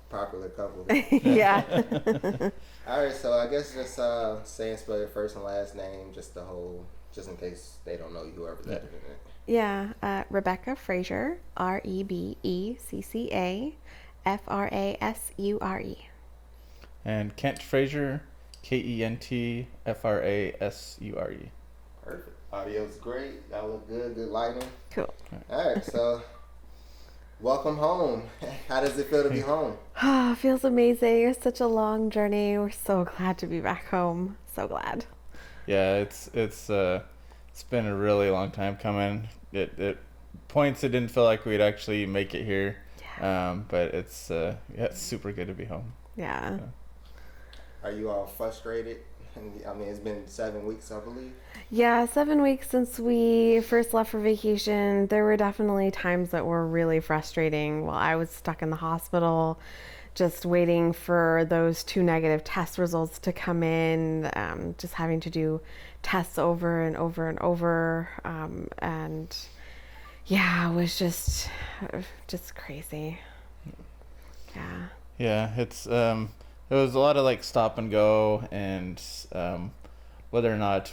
popular couple. Yeah. All right, so I guess just saying spell your first and last name, just in case they don't know you, whoever's editing it. Yeah. Rebecca Frasure, Rebecca Frasure. And Kent Frasure, KentFrasure. Perfect. Audio's great. That look good. Good lighting. Cool. All right, so welcome home. How does it feel to be home? Oh, feels amazing. It's such a long journey. We're so glad to be back home. So glad. Yeah, it's been a really long time coming. It points it didn't feel like we'd actually make it here. Yeah. But it's super good to be home. Yeah. Are you all frustrated? I mean, it's been 7 weeks, I believe. Yeah, 7 weeks since we first left for vacation. There were definitely times that were really frustrating while I was stuck in the hospital, just waiting for those 2 negative test results to come in, just having to do tests over and over and over. And yeah, it was just crazy. Yeah. Yeah, it was a lot of like stop and go, and whether or not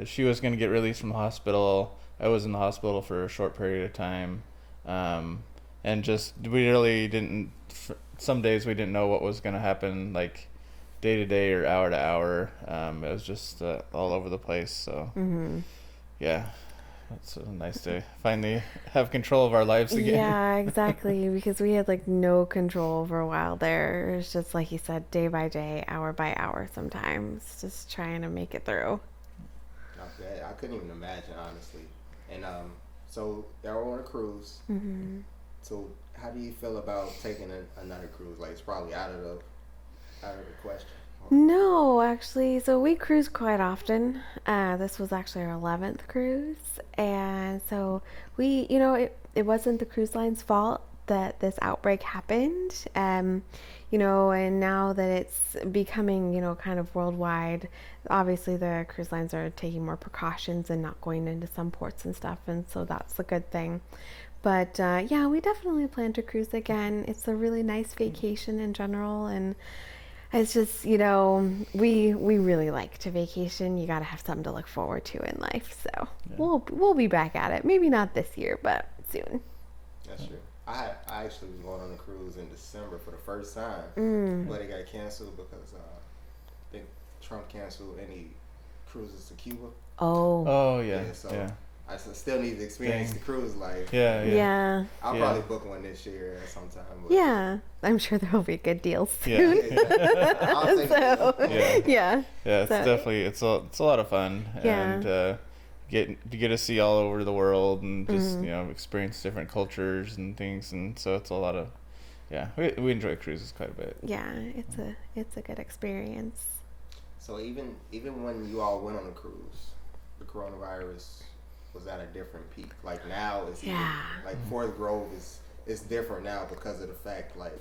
she was going to get released from the hospital. I was in the hospital for a short period of time, and just we really didn't. Some days we didn't know what was going to happen, like day to day or hour to hour. It was just all over the place. So yeah. It's nice to finally have control of our lives again. Yeah, exactly. Because we had like no control for a while there. It was just like you said, day by day, hour by hour sometimes, just trying to make it through. Not bad. I couldn't even imagine, honestly. And so y'all were on a cruise. Mm-hmm. So how do you feel about taking another cruise? Like, it's probably out of the question. No, actually, so we cruise quite often. This was actually our 11th cruise, and so it wasn't the cruise line's fault that this outbreak happened. And now that it's becoming, kind of worldwide, obviously the cruise lines are taking more precautions and not going into some ports and stuff, and so that's a good thing. But yeah, we definitely plan to cruise again. It's a really nice vacation in general, and it's just, we really like to vacation. You got to have something to look forward to in life. So yeah. We'll be back at it. Maybe not this year, but soon. That's true. I actually was going on a cruise in December for the first time, but it got canceled because I think Trump canceled any cruises to Cuba. Oh yeah. So yeah. I still need to experience the cruise life. Yeah. I'll probably book one this year at some time. But yeah, I'm sure there will be good deals soon. I'll take it. Yeah. It's definitely it's a lot of fun, and get to see all over the world and just experience different cultures and things, and so it's a lot of we enjoy cruises quite a bit. Yeah, it's a good experience. So even when you all went on a cruise, the coronavirus was at a different peak. Like now it's like Forest Grove is different now because of the fact like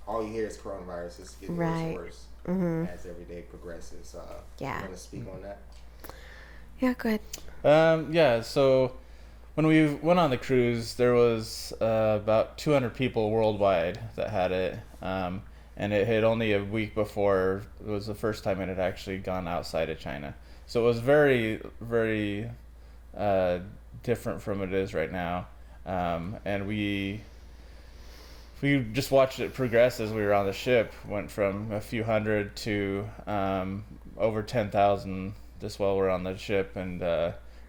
all you hear is coronavirus. It's getting worse as every day progresses. You want to speak on that? Yeah, go ahead. So when we went on the cruise, there was about 200 people worldwide that had it, and it had only a week before it was the first time it had actually gone outside of China. So it was very, very different from it is right now, and we just watched it progress as we were on the ship. Went from a few hundred to over 10,000 just while we're on the ship, and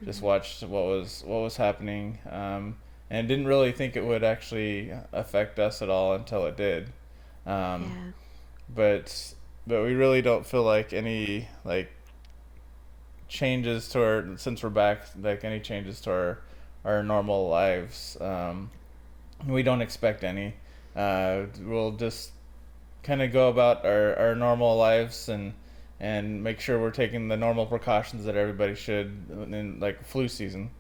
just watched what was happening, and didn't really think it would actually affect us at all until it did. But we really don't feel like any changes to since we're back, like any changes to our normal lives. We don't expect any. We'll just kind of go about our normal lives and make sure we're taking the normal precautions that everybody should in like flu season.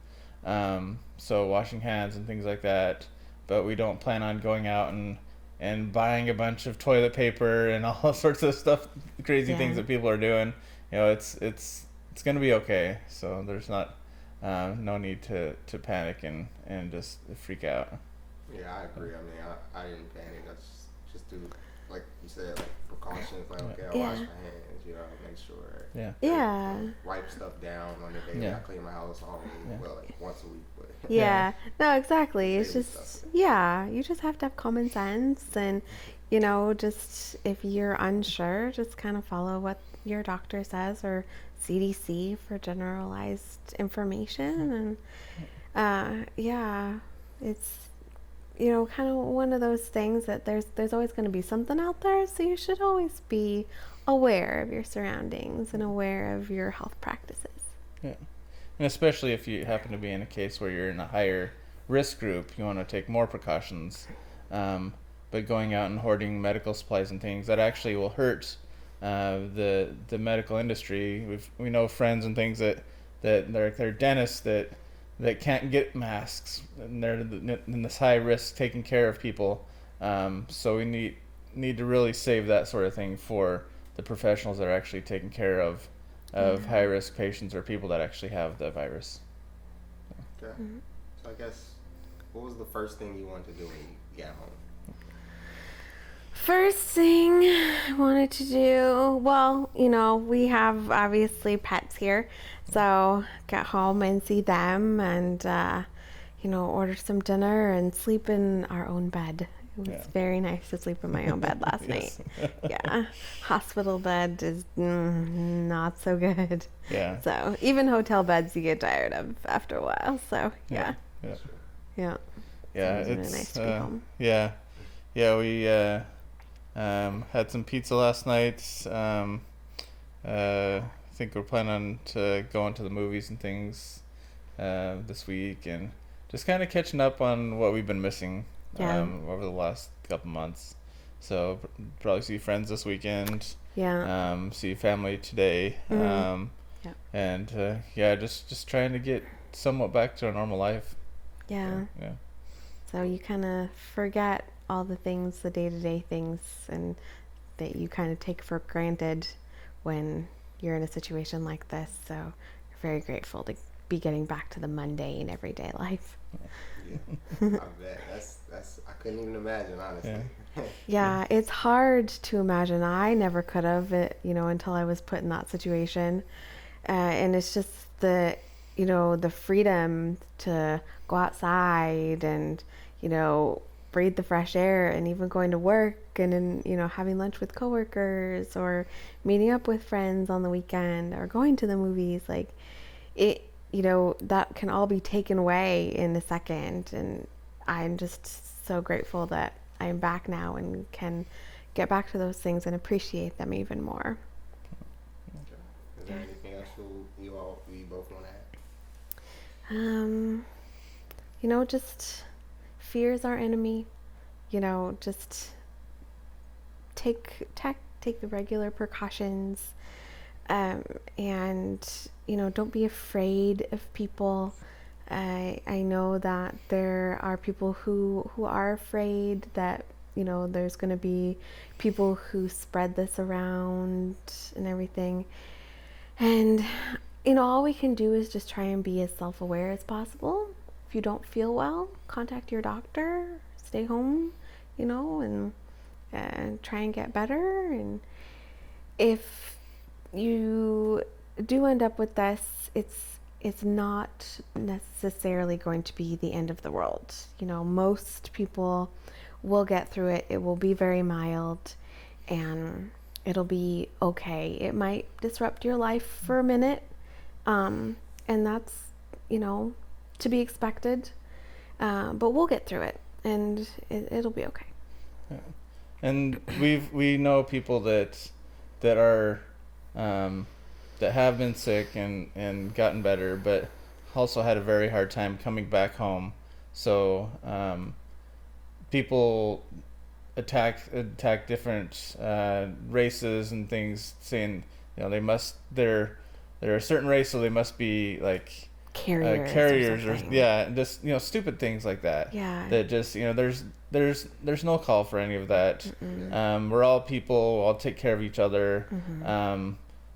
So washing hands and things like that. But we don't plan on going out and buying a bunch of toilet paper and all sorts of stuff, crazy things that people are doing. It's going to be okay. So there's not no need to panic and just freak out. Yeah, I agree. I mean, I didn't panic. I just do, like you said, like precautions. Like, okay, I wash my hands, you know, make sure. Yeah. Yeah. Wipe stuff down on the daily. I clean my house all week. Well, like once a week, but. Yeah. No, exactly. It's Daily just, stuff. yeah, you just have to have common sense and, just if you're unsure, just kind of follow what your doctor says or CDC for generalized information. And, yeah, it's, kind of one of those things that there's always going to be something out there. So you should always be aware of your surroundings and aware of your health practices. Yeah. And especially if you happen to be in a case where you're in a higher risk group, you want to take more precautions. But going out and hoarding medical supplies and things, that actually will hurt the medical industry. We know friends and things that they're dentists that can't get masks, and they're in this high risk taking care of people. So we need to really save that sort of thing for the professionals that are actually taking care of high risk patients or people that actually have the virus. Okay. So I guess, what was the first thing you wanted to do when you got home? First thing I wanted to do, well, we have obviously pets here, so get home and see them and, order some dinner and sleep in our own bed. It was very nice to sleep in my own bed last night. Yeah. Hospital bed is not so good. Yeah. So even hotel beds you get tired of after a while. So yeah. Yeah. Yeah. Yeah. So it was really nice to be home. Yeah. Yeah. We had some pizza last night. I think we're planning on to going to the movies and things this week, and just kind of catching up on what we've been missing over the last couple months. So probably see friends this weekend. Yeah. See family today. And just trying to get somewhat back to a normal life. Yeah. Yeah. So you kind of forget all the things, the day-to-day things, and that you kind of take for granted when you're in a situation like this. So you're very grateful to be getting back to the mundane everyday life. Yeah, I bet. That's I couldn't even imagine, honestly. Yeah, it's hard to imagine. I never could have, until I was put in that situation. And it's just the freedom to go outside and, breathe the fresh air, and even going to work and then, having lunch with coworkers or meeting up with friends on the weekend or going to the movies. Like it, that can all be taken away in a second. And I'm just so grateful that I'm back now and can get back to those things and appreciate them even more. Okay. Is there anything else you both want to add? Just fear is our enemy. Just take the regular precautions, and don't be afraid of people. I know that there are people who are afraid that there's going to be people who spread this around and everything, and all we can do is just try and be as self-aware as possible. If you don't feel well, contact your doctor, stay home, and try and get better. And if you do end up with this, it's not necessarily going to be the end of the world. Most people will get through it. It will be very mild, and it'll be okay. It might disrupt your life for a minute, and that's, to be expected, but we'll get through it, and it'll be okay. Yeah. And we know people that are that have been sick and gotten better, but also had a very hard time coming back home. So people attack different races and things, saying they're a certain race, so they must be like carriers or just stupid things like that. Yeah. That just there's no call for any of that. We're all people. All take care of each other.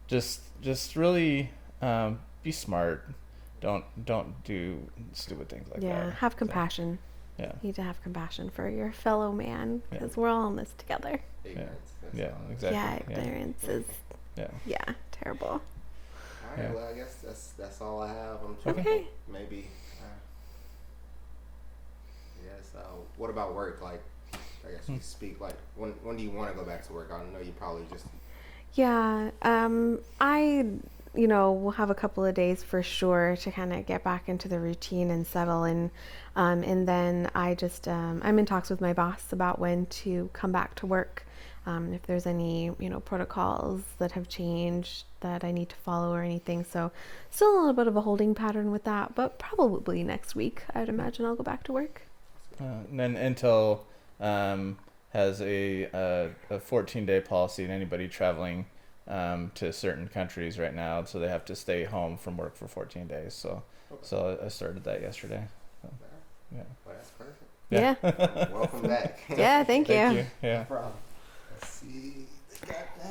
Just really be smart. Don't do stupid things like that. Yeah. Have compassion. Yeah. You need to have compassion for your fellow man because we're all in this together. Ignorance. Yeah, exactly. Yeah, ignorance is terrible. All right, well, I guess that's all I have. I'm trying Okay. to maybe. Yes. What about work? Like, I guess you speak. Like, when do you want to go back to work? I know you probably just. Yeah. I will have a couple of days for sure to kind of get back into the routine and settle in. And then I just, I'm in talks with my boss about when to come back to work. If there's any, protocols that have changed that I need to follow or anything. So still a little bit of a holding pattern with that, but probably next week, I'd imagine I'll go back to work. And then Intel has a 14-day policy, and anybody traveling to certain countries right now, so they have to stay home from work for 14 days. So I started that yesterday. So, yeah. Well, that's perfect. Yeah. Welcome back. Yeah, thank you. Thank you. Yeah. No problem. Let's see.